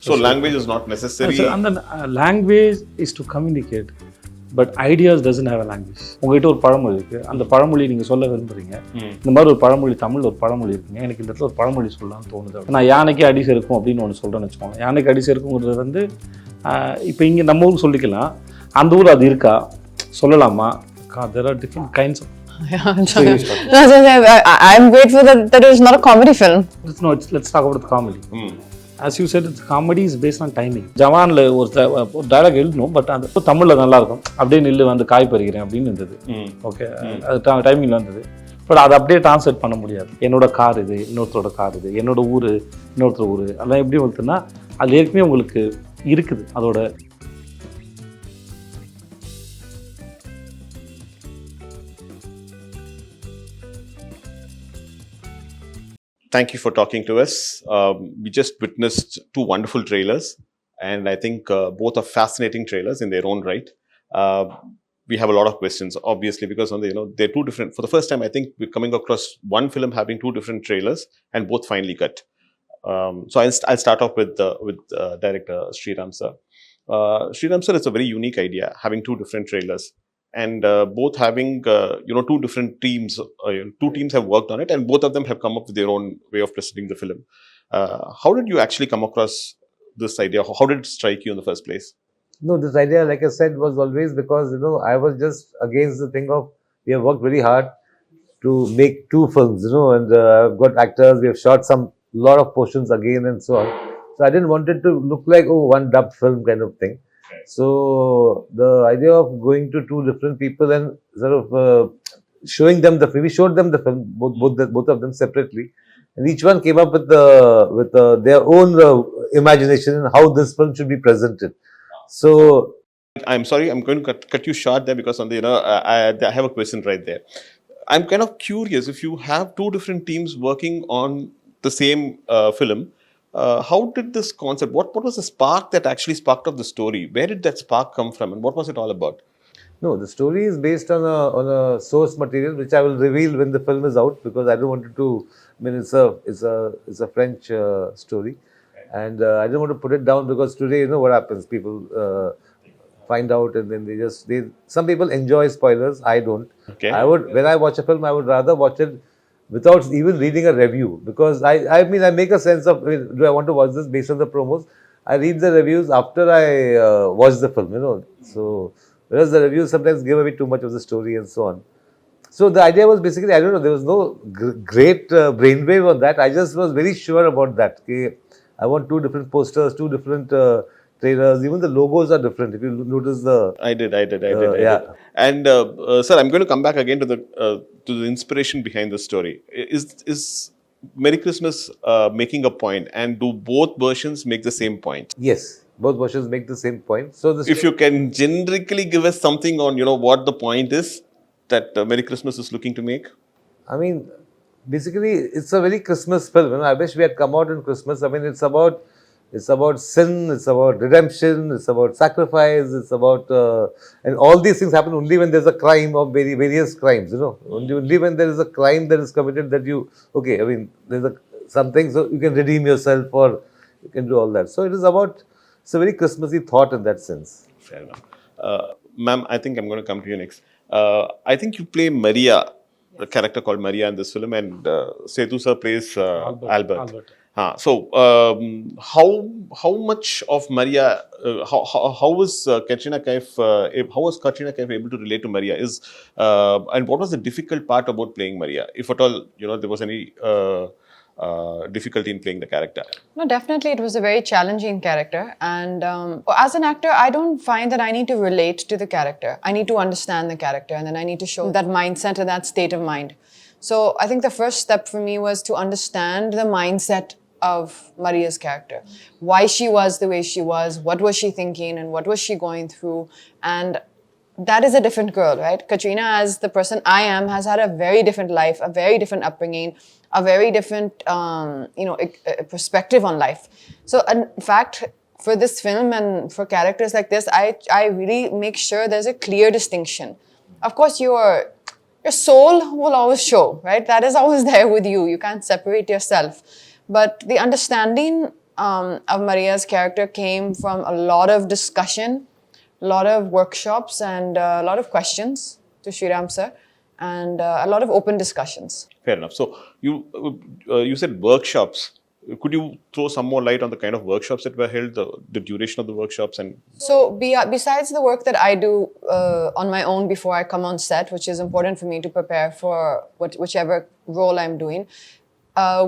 So language is not necessary. And then language is to communicate. But ideas doesn't have a language. உங்ககிட்ட ஒரு பழமொழி இருக்குது, அந்த பழமொழி நீங்கள் சொல்ல விரும்புகிறீங்க. இந்த மாதிரி ஒரு பழமொழி, தமிழ் ஒரு பழமொழி இருக்குங்க, எனக்கு இந்த இடத்துல ஒரு பழமொழி சொல்லலாம்னு தோணுது. நான் யானைக்கு அடி சேர்க்கும் அப்படின்னு ஒன்று சொல்கிறேன்னு வச்சுக்கோங்க. யானைக்கு அடி சேர்க்குங்கிறது வந்து இப்போ இங்கே நம்ம ஊர் சொல்லிக்கலாம், அந்த ஊர் அது இருக்கா சொல்லலாமா? There are different kinds of. I'm grateful that it is not a comedy film. Let's talk about the comedy. As you said, comedy is based on timing. ஜவானில் ஒரு டைலாக் எழுதணும், பட் அந்த தமிழில் நல்லாயிருக்கும். அப்படியே நில்லு வந்து காய் பறிக்கிறேன் அப்படின்னு இருந்தது. ஓகே, அது டைமிங்கில் வந்தது. பட் அதை அப்படியே டிரான்ஸ்லேட் பண்ண முடியாது. என்னோட கார் இது, இன்னொருத்தரோட கார் இது, என்னோட ஊர் இன்னொருத்தர் ஊர், அதெல்லாம் எப்படி வந்துட்டுன்னா அது ஏற்கனவே உங்களுக்கு இருக்குது அதோட. Thank you for talking to us. We just witnessed two wonderful trailers, and I think both are fascinating trailers in their own right. We have a lot of questions, obviously, because they're two different. For the first time, I think we're coming across one film having two different trailers, and both finally cut. So I'll start off with director Sriram sir. Sriram sir, it's a very unique idea, having two different trailers. And both having two different teams. Two teams have worked on it, and both of them have come up with their own way of presenting the film. How did you actually come across this idea? How did it strike you in the first place? No, this idea, like I said, was always because I was just against the thing of we have worked very hard to make two films, and I've got actors, we have shot lot of portions again and so on. So I didn't want it to look like one dubbed film kind of thing. So the idea of going to two different people and sort of showing them the film, we showed them the film, both of them separately, and each one came up with their own imagination and how this film should be presented. So I'm sorry, I'm going to cut you short there because I have a question right there. I'm kind of curious, if you have two different teams working on the same film, how did this concept, what was the spark that actually sparked off the story? Where did that spark come from, and what was it all about? No, the story is based on a source material which I will reveal when the film is out, because I don't want it to. I mean, it's a French story, and I don't want to put it down because today, what happens? People find out and then some people enjoy spoilers. I don't. Okay. When I watch a film, I would rather watch it without even reading a review, because I make a sense of, do I want to watch this based on the promos? I read the reviews after I watch the film, So, whereas the reviews sometimes give away too much of the story and so on. So, the idea was basically, I don't know, there was no great brainwave on that. I just was very sure about that. Okay, I want two different posters, two different trailers, even the logos are different. If you notice I did. Yeah. And sir, I'm going to come back again to the inspiration behind the story. Is Merry Christmas making a point, and do both versions make the same point? Yes, both versions make the same point. So if you can generically give us something on what the point is that Merry Christmas is looking to make. I mean, basically, it's a very Christmas film. I wish we had come out in Christmas. I mean, it's about sin, it's about redemption, it's about sacrifice, it's about and all these things happen only when there's a crime or various crimes, only when there is a crime that is committed that there's something, so you can redeem yourself or you can do all that. So it's a very Christmassy thought in that sense. Fair enough. Ma'am, I think I'm going to come to you next. I think you play Maria, a character called Maria in this film, and Sethu sir plays Albert. So, how much of Maria? How was Katrina Kaif? How was Katrina Kaif able to relate to Maria? And what was the difficult part about playing Maria, if at all there was any difficulty in playing the character? No, definitely it was a very challenging character, and as an actor, I don't find that I need to relate to the character. I need to understand the character, and then I need to show that mindset and that state of mind. So I think the first step for me was to understand the mindset of Maria's character, why she was the way she was, what was she thinking, and what was she going through. And that is a different girl, right? Katrina, as the person I am, has had a very different life, a very different upbringing, a very different perspective on life. So in fact, for this film and for characters like this, I really make sure there's a clear distinction. Of course, your soul will always show, right? That is always there with you. You can't separate yourself. But the understanding of Maria's character came from a lot of discussion, a lot of workshops, and a lot of questions to Sriram sir, and a lot of open discussions. Fair enough. So you said workshops. Could you throw some more light on the kind of workshops that were held, the duration of the workshops, and So besides the work that I do on my own before I come on set, which is important for me to prepare for whichever role I'm doing,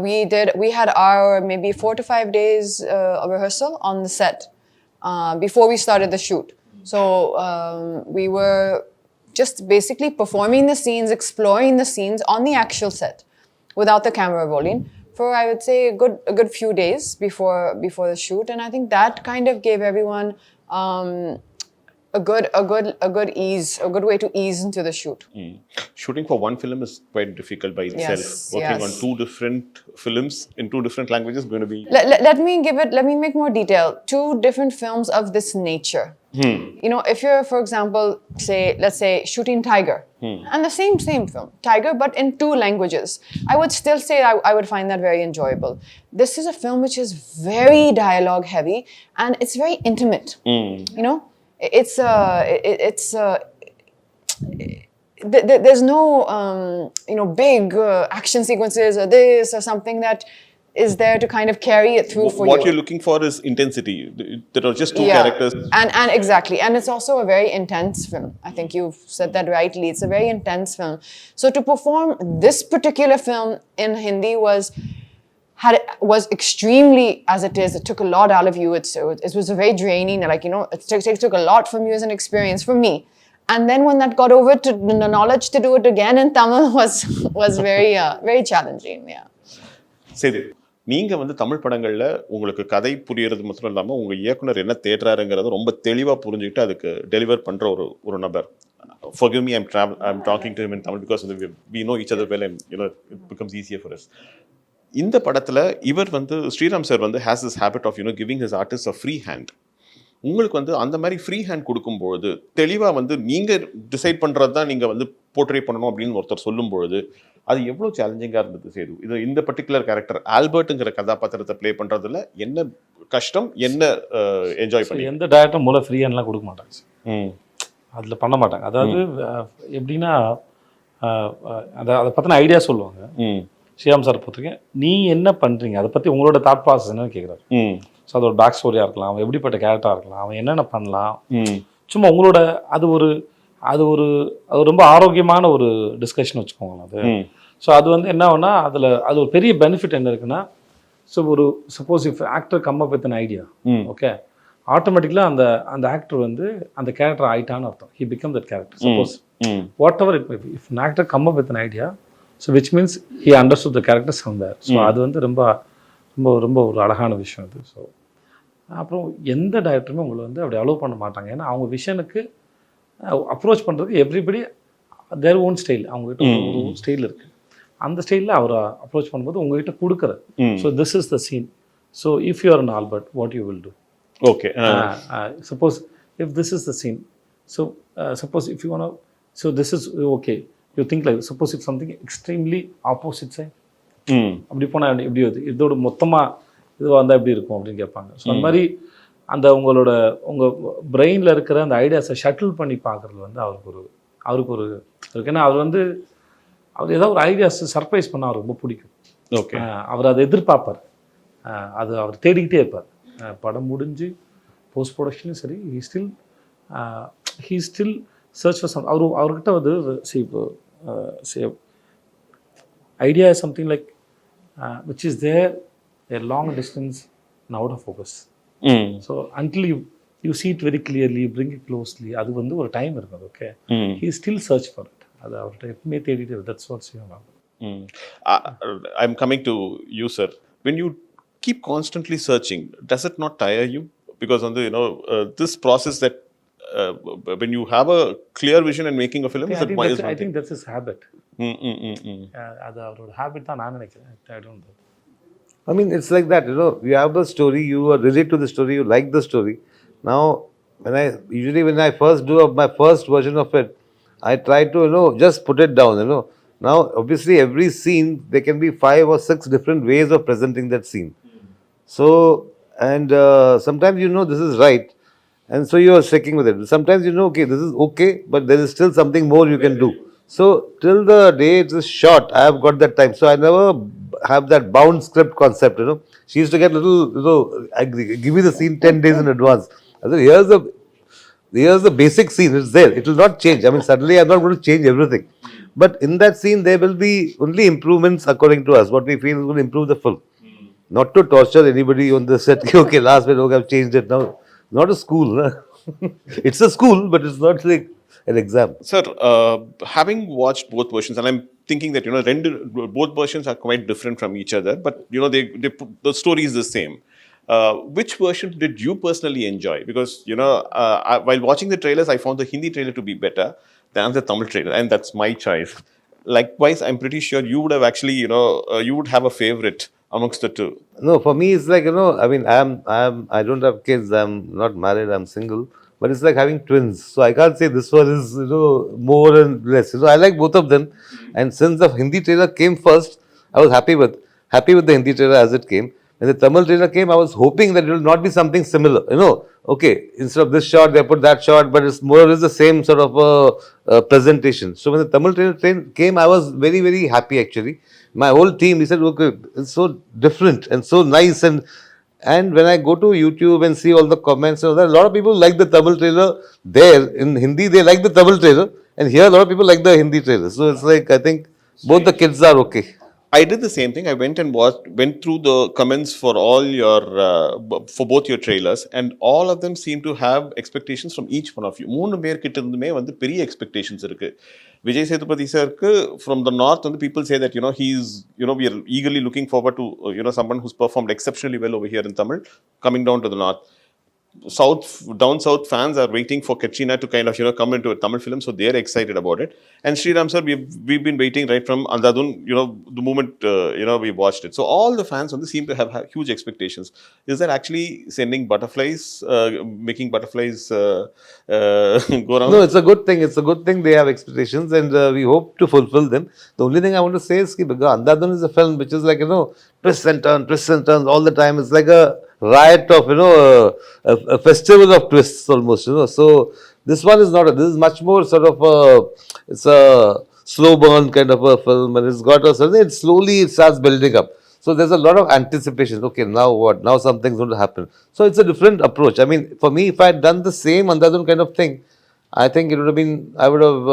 we had our maybe 4 to 5 days of rehearsal on the set before we started the shoot. So we were just basically performing the scenes, exploring the scenes on the actual set without the camera rolling for, I would say, a good few days before the shoot. And I think that kind of gave everyone a good way to ease into the shoot. shooting for one film is quite difficult by itself. Yes, Working yes. on 2 different films in 2 different languages is going to be. Let me make more detail. 2 different films of this nature. You know, if you're, for example, let's say shooting Tiger, and the same film, Tiger, but in 2 languages, I would still say I would find that very enjoyable. This is a film which is very dialogue heavy, and it's very intimate. You know, there's no big action sequences or this or something that is there to kind of carry it through for you. What you're looking for is intensity. There are just 2 characters. And exactly. And it's also a very intense film. I think you've said that rightly. It's a very intense film. So to perform this particular film in Hindi was extremely, as it is, it took a lot out of you. It was a very draining, like, you know, it took a lot from you as an experience, from me. And then when that got over to the knowledge to do it again in Tamil was very, very challenging. Yeah. சரி, நீங்க வந்து தமிழ் படங்கள்ல உங்களுக்கு கதை புரியறது மட்டும் இல்லாம உங்க இயக்குனர் என்ன தேடுறாருங்கிறத ரொம்ப தெளிவா புரிஞ்சுக்கிட்டு அதுக்கு டெலிவர் பண்ற ஒரு நபர். Forgive me, I'm talking to him in Tamil because we know each other well, and you know it becomes easier for us. இந்த படத்துல இவர் வந்து ஸ்ரீராம் சார் வந்து has this habit of giving his artists a free hand. உங்களுக்கு வந்து அந்த மாதிரி free hand கொடுக்கும்பொழுது தெளிவாக வந்து நீங்கள் டிசைட் பண்ணுறது தான் நீங்கள் வந்து போர்ட்ரே பண்ணணும் அப்படின்னு ஒருத்தர் சொல்லும்பொழுது அது எவ்வளோ சேலஞ்சிங்காக இருந்தது சேது? இது இந்த பர்டிகுலர் கேரக்டர் ஆல்பர்ட்டுங்கிற கதாபாத்திரத்தை ப்ளே பண்ணுறதுல என்ன கஷ்டம், என்ன என்ஜாய் பண்ணி? எந்த டேரக்டரும் மூலம் ஃப்ரீ ஹேண்ட்லாம் கொடுக்க மாட்டாங்க சார். அதில் பண்ண மாட்டாங்க. அதாவது எப்படின்னா அதை பற்றின ஐடியா சொல்லுவாங்க. ஸ்ரீராம் சார் பொறுத்தவரைக்கும் நீ என்ன பண்ணுறீங்க, அதை பற்றி உங்களோட தாட் ப்ராசஸ் என்னன்னு கேட்குறாரு. ஸோ அதோட பேக் ஸ்டோரியாக இருக்கலாம், அவன் எப்படிப்பட்ட கேரக்டராக இருக்கலாம், அவன் என்னென்ன பண்ணலாம், சும்மா உங்களோட அது ரொம்ப ஆரோக்கியமான ஒரு டிஸ்கஷன் வச்சுக்கோங்களேன் அது. ஸோ அது வந்து என்ன ஆகுனா அது ஒரு பெரிய பெனிஃபிட் என்ன இருக்குன்னா, so suppose if actor come up with an idea, okay, ஆட்டோமேட்டிக்கலாக அந்த ஆக்டர் வந்து அந்த கேரக்டர் ஆயிட்டான்னு அர்த்தம். He become that character. Suppose whatever if an actor come up with an idea, so which means he understood the character somewhere. So அது வந்து ரொம்ப ரொம்ப ரொம்ப ஒரு அழகான விஷயம் அது. ஸோ அப்புறம் எந்த டைரக்டருமே உங்களை வந்து அப்படி அலோவ் பண்ண மாட்டாங்க. ஏன்னா அவங்க விஷனுக்கு அப்ரோச் பண்ணுறதுக்கு எவ்ரிபடி தேர் ஓன் ஸ்டைல், அவங்ககிட்ட ஒரு ஸ்டைல் இருக்குது. அந்த ஸ்டைலில் அவரை அப்ரோச் பண்ணும்போது உங்ககிட்ட கொடுக்குற, so this is the scene, so if you are an Albert what you will do, okay, suppose if this is the scene, so suppose if you want, so this is okay, you think like, suppose if something extremely opposite side, அப்படி போனால் எப்படி வருது, இதோட மொத்தமாக இதுவாக இருந்தால் எப்படி இருக்கும் அப்படின்னு கேட்பாங்க. ஸோ அந்த மாதிரி உங்கள் பிரெயினில் இருக்கிற அந்த ஐடியாஸை ஷட்டில் பண்ணி பார்க்குறது வந்து அவருக்கு ஒரு இருக்குன்னா அவர் ஏதாவது ஒரு ஐடியாஸ் சர்ப்ரைஸ் பண்ணால் அவருக்கு ரொம்ப பிடிக்கும். ஓகே, அவர் அதை எதிர்பார்ப்பார், அது அவர் தேடிக்கிட்டே இருப்பார். படம் முடிஞ்சு போஸ்ட் ப்ரொடக்ஷனும் சரி, he still search for some. அவர்கிட்ட வந்து idea is something like which is there a long distance and out of focus. So until you see it very clearly, you bring it closely, adu vandu or time irukku, okay, he still search for it. Adu avarta eppume thedite, that's what you know. I'm coming to you, sir. When you keep constantly searching, does it not tire you? Because on the this process that when you have a clear vision and making a film, I think that's his habit. அது அவரோட habit தான் நான் நினைக்கிறேன். I don't know. I mean, it's like that, you have a story, you are related to the story, you like the story. Now, when I first do my first version of it, I try to, just put it down, Now, obviously, every scene, there can be 5 or 6 different ways of presenting that scene. So, and sometimes you know this is right, and so you are sticking with it. Sometimes you know, okay, this is okay, but there is still something more you can do. So till the day it is short, I have got that time. So I never have that bound script concept. She used to get little, give me the scene 10 days in advance. I said, here's the basic scene. It's there. It will not change. I mean, suddenly I'm not going to change everything. But in that scene, there will be only improvements according to us. What we feel is going to improve the film. Not to torture anybody on the set. Okay, last minute, okay, I've changed it now. Not a school. No? It's a school, but it's not like an exam. Sir, having watched both versions, and I'm thinking that both versions are quite different from each other, but the story is the same. Which version did you personally enjoy? Because while watching the trailers, I found the Hindi trailer to be better than the Tamil trailer, and that's my choice. Likewise, I'm pretty sure you would have actually, you would have a favorite amongst the two. No, for me, it's like, I mean, I don't have kids. I'm not married. I'm single. But it's like having twins. So I can't say this one is, more and less. I like both of them. And since the Hindi trailer came first, I was happy with the Hindi trailer as it came. When the Tamil trailer came, I was hoping that it will not be something similar. Okay, instead of this shot, they put that shot, but it's more or less the same sort of presentation. So when the Tamil trailer came, I was very, very happy actually. My whole team, he said, okay, it's so different and so nice. And when I go to YouTube and see all the comments, a lot of people like the Tamil trailer there. In Hindi, they like the Tamil trailer. And here, a lot of people like the Hindi trailer. So it's like, I think both the kids are okay. I did the same thing. I went and went through the comments for all for both your trailers, and all of them seem to have expectations from each one of you. மூணு பேர் கிட்ட இருந்துமே வந்து பெரிய expectations இருக்கு. Vijay Sethupathi sir from the north, and the people say that we are eagerly looking forward to someone who's performed exceptionally well over here in Tamil coming down to the north. Down south fans are waiting for Katrina to kind of come into a Tamil film, so they're excited about it. And Sriram sir, we've been waiting right from Anthanan, the moment we watched it. So all the fans seem to have huge expectations. Is that actually sending butterflies, making butterflies go around? No, it's a good thing. It's a good thing they have expectations, and we hope to fulfill them. The only thing I want to say is that Anthanan is a film which is like twists and turns all the time. It's like a riot of a festival of twists almost. So this one is not. This is much more sort of it's a slow burn kind of a film, and it's got a certain. Slowly it starts building up. So there's a lot of anticipation. Okay, now what? Now something's going to happen. So it's a different approach. I mean, for me, if I had done the same Anthanan kind of thing, I think it would have been. I would have.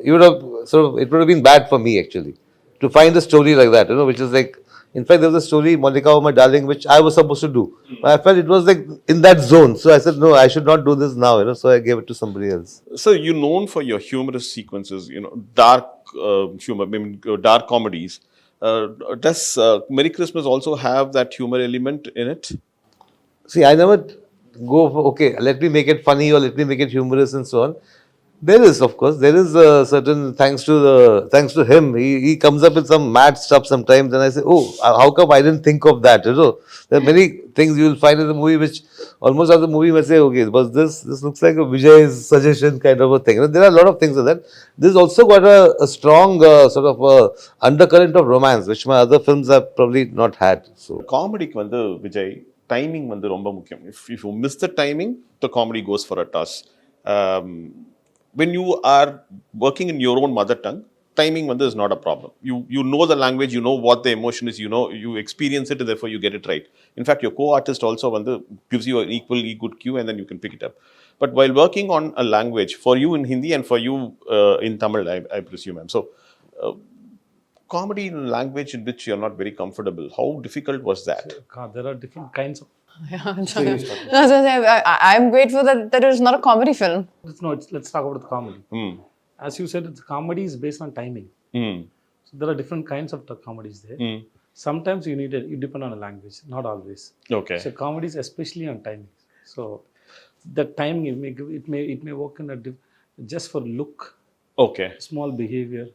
It would have sort of. It would have been bad for me actually to find a story like that. Which is like. In fact, there was a story, Monica, oh my darling, which I was supposed to do. But I felt it was like in that zone. So I said, no, I should not do this now. So I gave it to somebody else. So you're known for your humorous sequences, dark humor, dark comedies. Does Merry Christmas also have that humor element in it? See, I never go for, okay, let me make it funny or let me make it humorous and so on. There is, of course, there is a certain thanks to him. He comes up with some mad stuff sometimes, and I say, oh, how come I didn't think of that? There are many things you will find in the movie which almost as the movie may say, okay, was this looks like a Vijay's suggestion kind of a thing. There are a lot of things like that. This also got a strong sort of undercurrent of romance, which my other films have probably not had. So Comedy வந்து Vijay timing வந்து ரொம்ப முக்கியம். If you miss the timing, the comedy goes for a toss. When you are working in your own mother tongue, timing is not a problem. You know the language, you know what the emotion is, you experience it, and therefore you get it right. In fact, your co-artist also gives you an equally good cue, and then you can pick it up. But while working on a language, for you in Hindi and for you in Tamil, I presume. So, comedy in a language in which you're not very comfortable, how difficult was that? There are different kinds of. I'm grateful that it is not a comedy film. Let's talk about the comedy. As you said, the comedy is based on timing. So there are different kinds of comedies there. Sometimes you depend on a language, not always. Okay. So comedies especially on timing. So the timing it may work in just for look. Okay. Small behavior.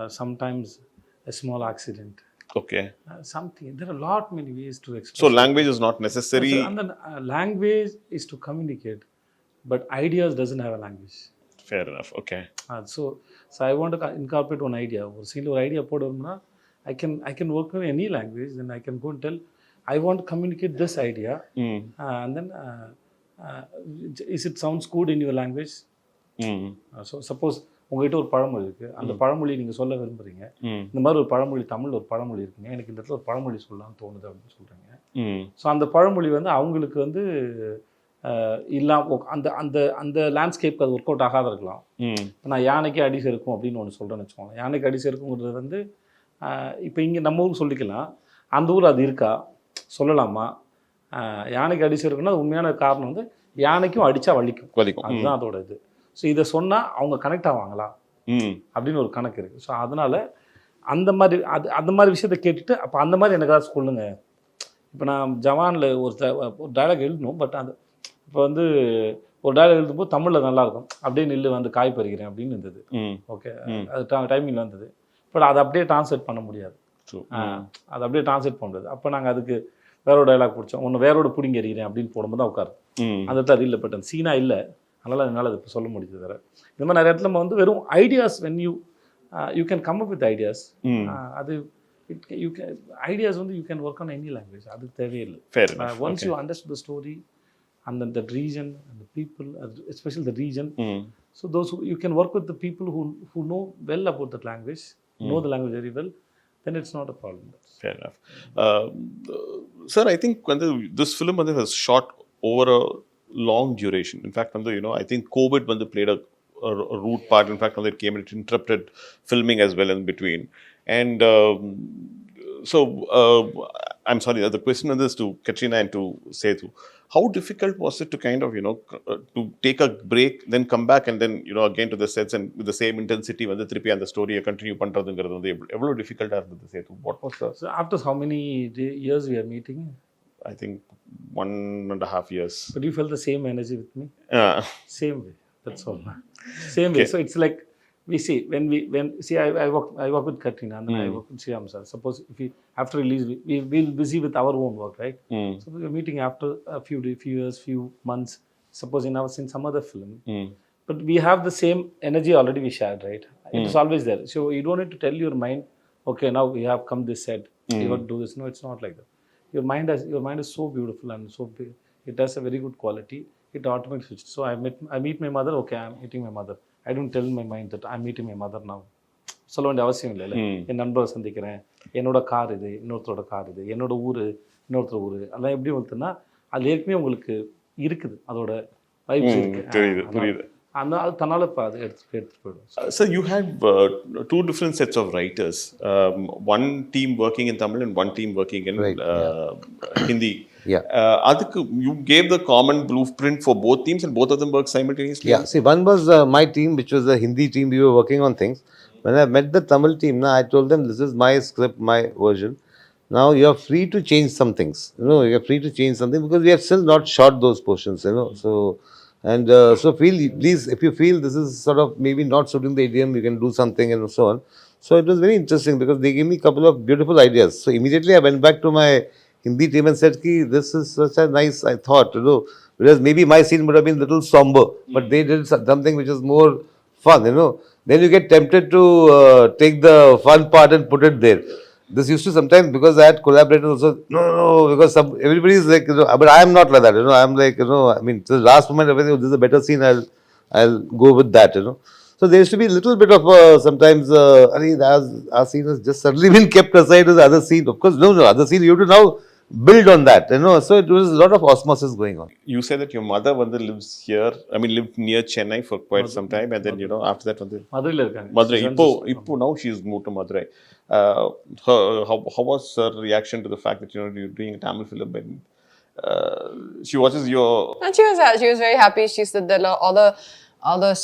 Sometimes a small accident. Okay. Something. There are many ways to express. So language is not necessary. And then language is to communicate, but ideas doesn't have a language. Fair enough. Okay. So I want to incorporate one idea. Or single idea, I can work with any language. Then I can go and tell. I want to communicate this idea, Mm. and then is it sounds good in your language? Mm. So suppose உங்ககிட்ட ஒரு பழமொழி இருக்குது, அந்த பழமொழி நீங்கள் சொல்ல விரும்புகிறீங்க, Mm. இந்த மாதிரி ஒரு பழமொழி, தமிழ் ஒரு பழமொழி இருக்குங்க, எனக்கு இந்த இடத்துல ஒரு பழமொழி சொல்லலாம்னு தோணுது அப்படின்னு சொல்கிறீங்க. Mm. ஸோ அந்த பழமொழி வந்து அவங்களுக்கு வந்து அந்த அந்த அந்த லேண்ட்ஸ்கேப்க்கு அது ஒர்க் அவுட் ஆகாத இருக்கலாம். Mm. நான் யானைக்கு அடி செருக்கும் அப்படின்னு ஒன்று சொல்கிறேன்னு வச்சுக்கோங்க. யானைக்கு அடி செருக்குங்கிறது வந்து இப்போ இங்கே நம்ம ஊருக்கு சொல்லிக்கலாம், அந்த ஊர் அது இருக்கா, சொல்லலாமா? யானைக்கு அடி செருக்குன்னா உண்மையான காரணம் வந்து யானைக்கும் அடித்தா வலிக்கும், அதுதான் அதோட இது. ஸோ இதை சொன்னால் அவங்க கனெக்ட் ஆவாங்களா அப்படின்னு ஒரு கணக்கு இருக்குது. ஸோ அதனால் அந்த மாதிரி விஷயத்த கேட்டுட்டு அப்போ அந்த மாதிரி எனக்கு ஏதாவது சொல்லுங்க. இப்போ நான் ஜவானில் ஒரு டைலாக் எழுதணும், பட் அது இப்போ வந்து ஒரு டைலாக் எழுதும்போது தமிழில் நல்லாயிருக்கும், அப்படியே நில்லு வந்து காய் பறிக்கிறேன் அப்படின்னு இருந்தது. ஓகே, அது டைமிங்கில் வந்தது. பட் அதை அப்படியே டிரான்ஸ்லேட் பண்ண முடியாது. அதை அப்படியே டிரான்ஸ்லேட் பண்ண முடியாது. அப்போ நாங்கள் அதுக்கு வேறோட டைலாக் பிடிச்சோம், ஒன்று வேறோட பிடிங்க எறிகிறேன் அப்படின்னு போடும்போது தான் உட்காரு. அந்த இடத்துல இல்லை, பட் அந்த சீனாக இல்லை, அதனால் என்னால் அது இப்போ சொல்ல முடியுது. வேறு இந்த மாதிரி நிறைய இடத்துல நம்ம வந்து வெறும் ideas, when you can come up with ideas. அது ஐடியாஸ் வந்து you can work on any language, அது தேவையில்லை. Once you understand the story and then the region and the people, especially the region, so those who you can work with the people who know well about that language, know the language very well, then it's not a problem. Fair enough. Sir, I think when this film was shot over a long duration. In fact, I think COVID played a root part. In fact, it came and it interrupted filming as well in between. And so I'm sorry, the question is to Katrina and to Sethu. How difficult was it to kind of, to take a break, then come back and then, again to the sets and with the same intensity, when the trippy and the story continue பண்றதுங்கிறது எவ்வளவு difficult இருந்தது Sethu? What was the... So after how many years we are meeting? I think 1.5 years. But you felt the same energy with me? Same way. That's all. Same way. So it's like we see when I work with Katrina and then I work with Shyam sir. Suppose if we after release we'll busy with our own work, right? So we're meeting after a few years, few months. Suppose in some other film, but we have the same energy already we shared, right? It is always there. So you don't need to tell your mind, okay, now we have come this set, you got to do this. No, it's not like that. Your mind is so beautiful and so big. It has a very good quality. It automatically switches. So I meet my mother. Okay, I'm meeting my mother. I don't tell my mind that I'm meeting my mother now. சொல்ல வேண்டிய அவசியம் இல்லை. என் நண்பரை சந்திக்கிறேன், என்னோட car இது, இன்னொருத்தரோட car இது, என்னோட ஊர், இன்னொருத்தர் ஊர், அதெல்லாம் எப்படி வந்துட்டுன்னா அது ஏற்கனவே உங்களுக்கு இருக்குது, அதோட வைப்ஸ் இருக்கு. புரியுது. அது தன்னால இப்போ அது எடுத்துட்டு போயிடும். So you had two different sets of writers. One team working in Tamil and one team working in Hindi. Yeah. You gave the common blueprint for both teams and both of them worked simultaneously? Yeah. See, one was my team, which was the Hindi team. We were working on things. When I met the Tamil team, I told them, this is my script, my version. Now you are free to change some things. You are free to change something because we have still not shot those portions. So please, if you feel this is sort of maybe not suiting the idiom, you can do something and so on. So it was very interesting because they gave me a couple of beautiful ideas. So immediately I went back to my Hindi team and said, this is such a nice, I thought, because maybe my scene would have been a little somber, but they did something which is more fun, Then you get tempted to take the fun part and put it there. This used to sometimes, because I had collaborators also, no, because everybody is like, but I am not like that, I'm like, I mean, to the last moment, this is a better scene, I'll go with that, So there used to be a little bit of sometimes, our scene has just suddenly been kept aside as the other scene. Of course, no, other scene, you have to now build on that, So it was a lot of osmosis going on. You said that your mother lives here, lived near Chennai for quite some time, and then, after that, மதுரையில் இருக்காங்க. Madurai. Now she's moved to Madurai. How was her reaction to the fact that, you're doing a Tamil film and she watches your... And she was very happy. She said that all the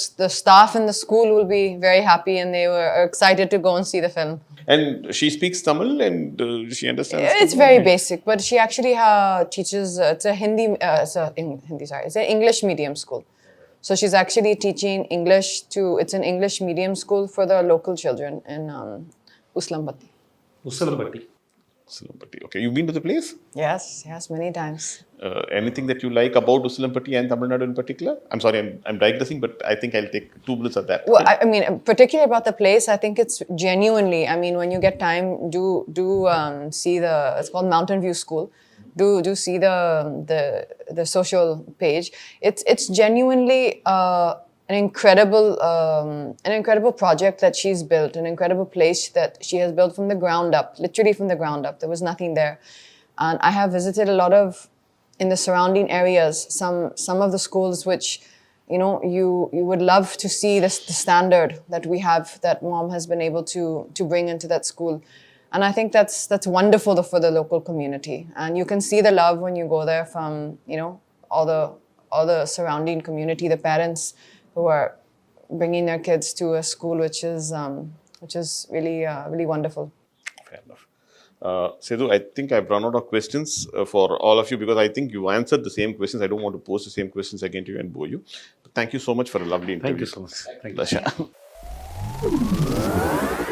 staff in the school will be very happy and they were excited to go and see the film. And she speaks Tamil and she understands. It's very basic, but she actually teaches. It's a it's an English medium school. So she's actually teaching English it's an English medium school for the local children in Uslampatti. Uslampatti. Okay, you've been to the place? Yes, many times. Anything that you like about Uslampatti and Tamil Nadu in particular? I'm sorry, I'm digressing, but I think I'll take 2 minutes of that. Well, I mean, particularly about the place, I think it's genuinely, when you get time, do see it's called Mountain View School. do see the social page. It's genuinely an incredible project that she's built, an incredible place that she has built from the ground up, literally from the ground up. There was nothing there, and I have visited a lot of in the surrounding areas. Some of the schools which, you know, you would love to see the standard that we have, that mom has been able to bring into that school. And I think that's wonderful for the local community. And you can see the love when you go there from, you know, all the surrounding community, the parents who are bringing their kids to a school which is really really wonderful. Fair enough. Sethu, I think I've run out of questions for all of you, because I think you answered the same questions. I don't want to pose the same questions again to you and bore you. But thank you so much for a lovely interview. Thank you so much. Thank you. Pleasure.